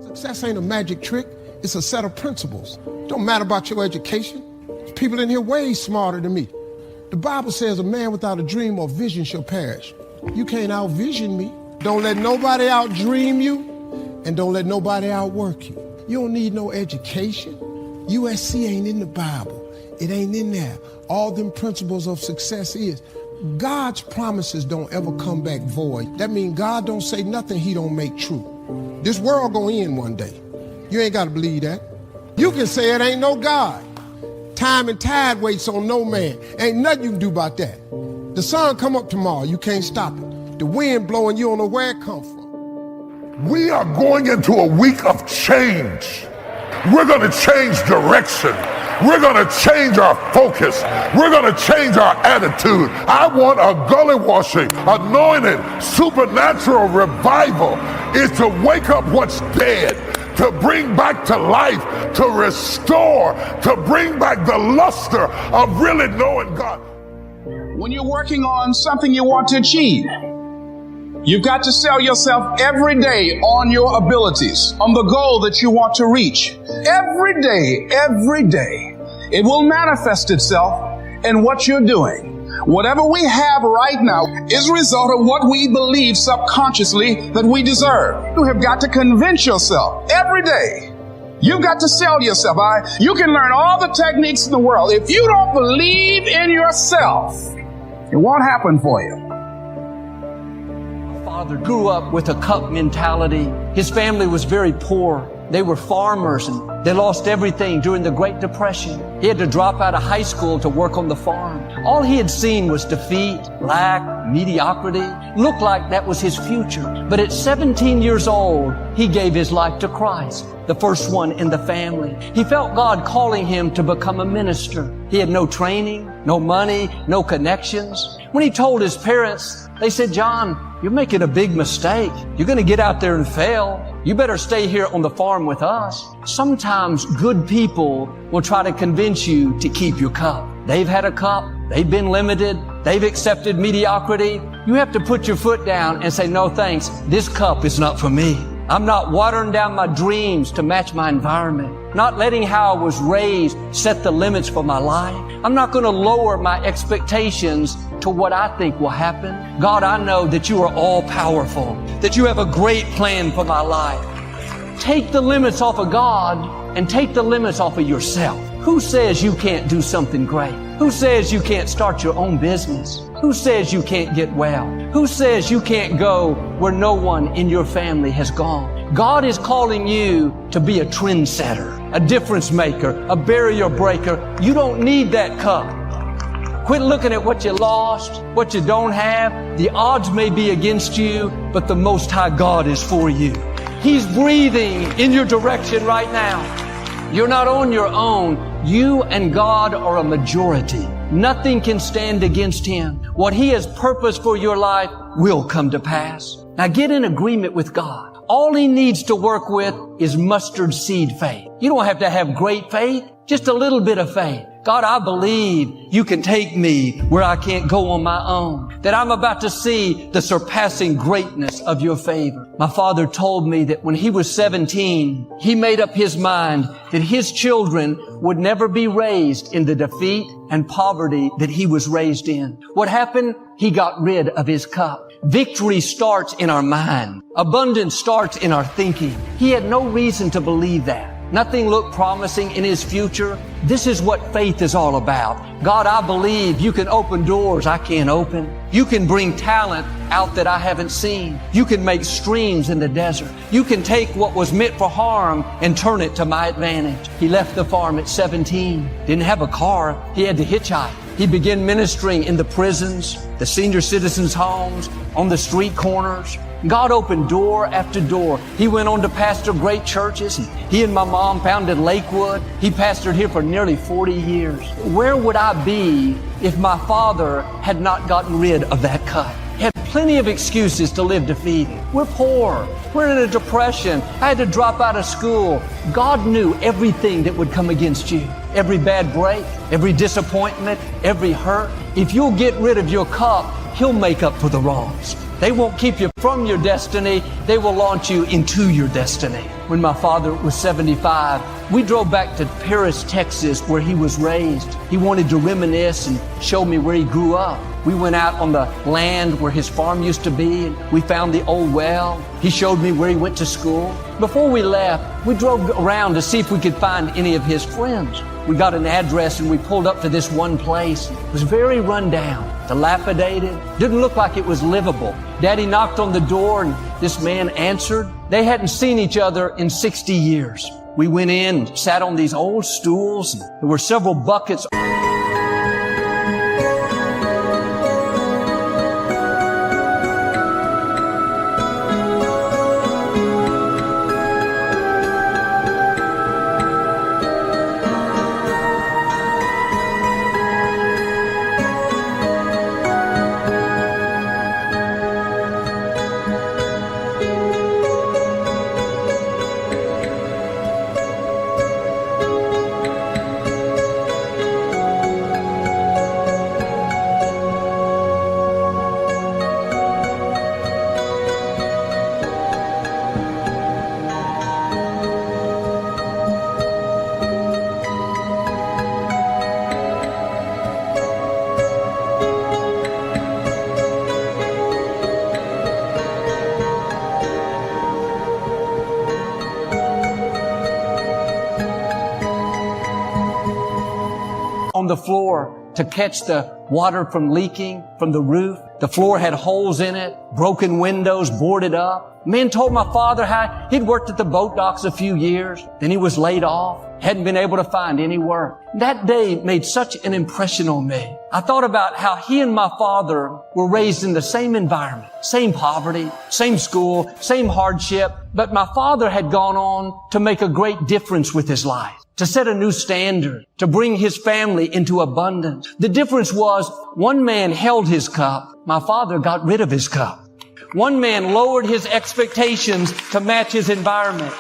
Success ain't a magic trick. It's a set of principles. Don't matter about your education. There's people in here way smarter than me. The Bible says a man without a dream or vision shall perish. You can't out-vision me. Don't let nobody out-dream you, and don't let nobody outwork you. You don't need no education. USC ain't in the Bible. It ain't in there. All them principles of success is. God's promises don't ever come back void. That means God don't say nothing he don't make true. This world gonna end one day. You ain't gotta believe that. You can say it ain't no God. Time and tide waits on no man. Ain't nothing you can do about that. The sun come up tomorrow, you can't stop it. The wind blowing, you don't know where it come from. We are going into a week of change. We're gonna change direction. We're gonna change our focus. We're gonna change our attitude. I want a gully washing, anointed, supernatural revival. Is to wake up what's dead, to bring back to life, to restore, to bring back the luster of really knowing God. When you're working on something you want to achieve, you've got to sell yourself every day on your abilities, on the goal that you want to reach. Every day, it will manifest itself in what you're doing. Whatever we have right now is a result of what we believe subconsciously that we deserve. You have got to convince yourself every day. You've got to sell yourself. You can learn all the techniques in the world. If you don't believe in yourself, it won't happen for you. My father grew up with a cup mentality. His family was very poor. They were farmers and they lost everything during the Great Depression. He had to drop out of high school to work on the farm. All he had seen was defeat, lack, mediocrity. Looked like that was his future. But at 17 years old, he gave his life to Christ, the first one in the family. He felt God calling him to become a minister. He had no training, no money, no connections. When he told his parents, they said, "John, you're making a big mistake. You're going to get out there and fail. You better stay here on the farm with us." Sometimes good people will try to convince you to keep your cup. They've had a cup. They've been limited. They've accepted mediocrity. You have to put your foot down and say, "No thanks. This cup is not for me. I'm not watering down my dreams to match my environment. Not letting how I was raised set the limits for my life. I'm not going to lower my expectations to what I think will happen. God, I know that you are all powerful, that you have a great plan for my life." Take the limits off of God and take the limits off of yourself. Who says you can't do something great? Who says you can't start your own business? Who says you can't get well? Who says you can't go where no one in your family has gone? God is calling you to be a trendsetter, a difference maker, a barrier breaker. You don't need that cup. Quit looking at what you lost, what you don't have. The odds may be against you, but the Most High God is for you. He's breathing in your direction right now. You're not on your own. You and God are a majority. Nothing can stand against Him. What He has purposed for your life will come to pass. Now get in agreement with God. All He needs to work with is mustard seed faith. You don't have to have great faith, just a little bit of faith. God, I believe you can take me where I can't go on my own, that I'm about to see the surpassing greatness of your favor. My father told me that when he was 17, he made up his mind that his children would never be raised in the defeat and poverty that he was raised in. What happened? He got rid of his cup. Victory starts in our mind. Abundance starts in our thinking. He had no reason to believe that. Nothing looked promising in his future. This is what faith is all about. God, I believe you can open doors I can't open. You can bring talent out that I haven't seen. You can make streams in the desert. You can take what was meant for harm and turn it to my advantage. He left the farm at 17. Didn't have a car. He had to hitchhike. He began ministering in the prisons, the senior citizens' homes, on the street corners. God opened door after door. He went on to pastor great churches. He and my mom founded Lakewood. He pastored here for nearly 40 years. Where would I be if my father had not gotten rid of that cup? He had plenty of excuses to live defeated. We're poor. We're in a depression. I had to drop out of school. God knew everything that would come against you. Every bad break, every disappointment, every hurt. If you'll get rid of your cup, He'll make up for the wrongs. They won't keep you from your destiny. They will launch you into your destiny. When my father was 75, we drove back to Paris, Texas, where he was raised. He wanted to reminisce and show me where he grew up. We went out on the land where his farm used to be, and we found the old well. He showed me where he went to school. Before we left, we drove around to see if we could find any of his friends. We got an address and we pulled up to this one place. It was very run down, dilapidated, didn't look like it was livable. Daddy knocked on the door and this man answered. They hadn't seen each other in 60 years. We went in and sat on these old stools. There were several buckets. On the floor to catch the water from leaking from the roof. The floor had holes in it, broken windows, boarded up. Man told my father how he'd worked at the boat docks a few years. Then he was laid off, hadn't been able to find any work. That day made such an impression on me. I thought about how he and my father were raised in the same environment, same poverty, same school, same hardship. But my father had gone on to make a great difference with his life, to set a new standard, to bring his family into abundance. The difference was one man held his cup. My father got rid of his cup. One man lowered his expectations to match his environment.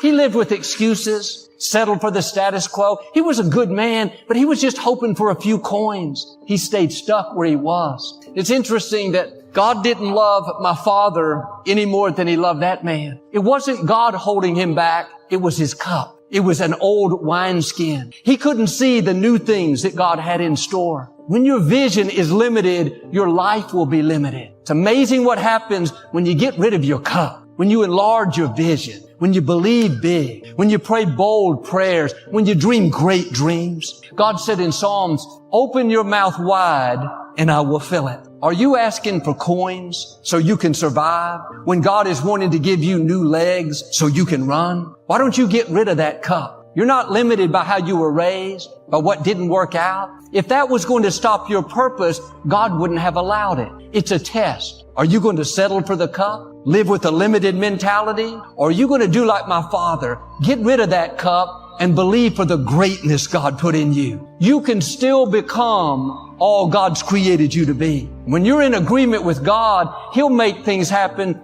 He lived with excuses, settled for the status quo. He was a good man, but he was just hoping for a few coins. He stayed stuck where he was. It's interesting that God didn't love my father any more than he loved that man. It wasn't God holding him back. It was his cup. It was an old wineskin. He couldn't see the new things that God had in store. When your vision is limited, your life will be limited. It's amazing what happens when you get rid of your cup, when you enlarge your vision, when you believe big, when you pray bold prayers, when you dream great dreams. God said in Psalms, open your mouth wide and I will fill it. Are you asking for coins so you can survive when God is wanting to give you new legs so you can run? Why don't you get rid of that cup? You're not limited by how you were raised, by what didn't work out. If that was going to stop your purpose, God wouldn't have allowed it. It's a test. Are you going to settle for the cup? Live with a limited mentality? Or are you going to do like my father? Get rid of that cup and believe for the greatness God put in you. You can still become all God's created you to be. When you're in agreement with God, He'll make things happen.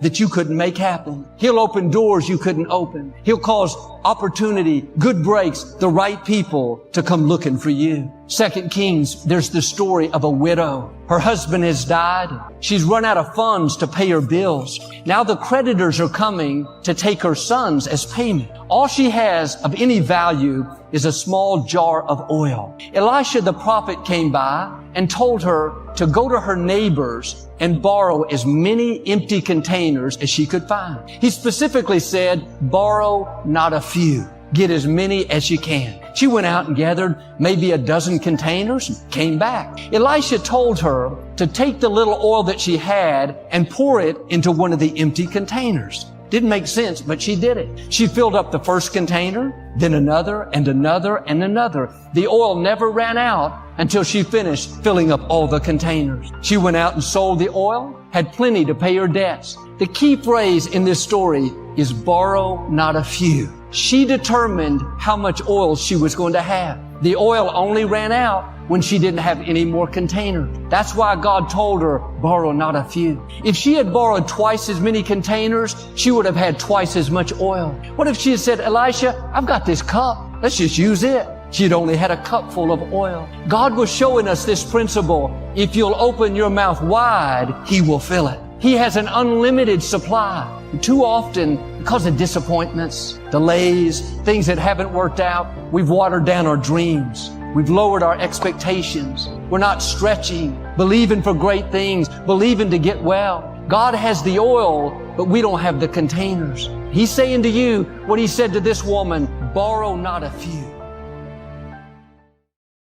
That you couldn't make happen. He'll open doors you couldn't open. He'll cause opportunity, good breaks, the right people to come looking for you. 2 Kings, there's the story of a widow. Her husband has died. She's run out of funds to pay her bills. Now the creditors are coming to take her sons as payment. All she has of any value is a small jar of oil. Elisha the prophet came by and told her to go to her neighbors and borrow as many empty containers as she could find. He specifically said, borrow not a few. Get as many as you can. She went out and gathered maybe a dozen containers and came back. Elisha told her to take the little oil that she had and pour it into one of the empty containers. Didn't make sense, but she did it. She filled up the first container, then another and another and another. The oil never ran out until she finished filling up all the containers. She went out and sold the oil, had plenty to pay her debts. The key phrase in this story is borrow not a few. She determined how much oil she was going to have. The oil only ran out when she didn't have any more containers. That's why God told her, borrow not a few. If she had borrowed twice as many containers, she would have had twice as much oil. What if she had said, Elisha, I've got this cup. Let's just use it. She'd only had a cup full of oil. God was showing us this principle. If you'll open your mouth wide, He will fill it. He has an unlimited supply. Too often, because of disappointments, delays, things that haven't worked out, we've watered down our dreams. We've lowered our expectations. We're not stretching, believing for great things, believing to get well. God has the oil, but we don't have the containers. He's saying to you what He said to this woman, borrow not a few.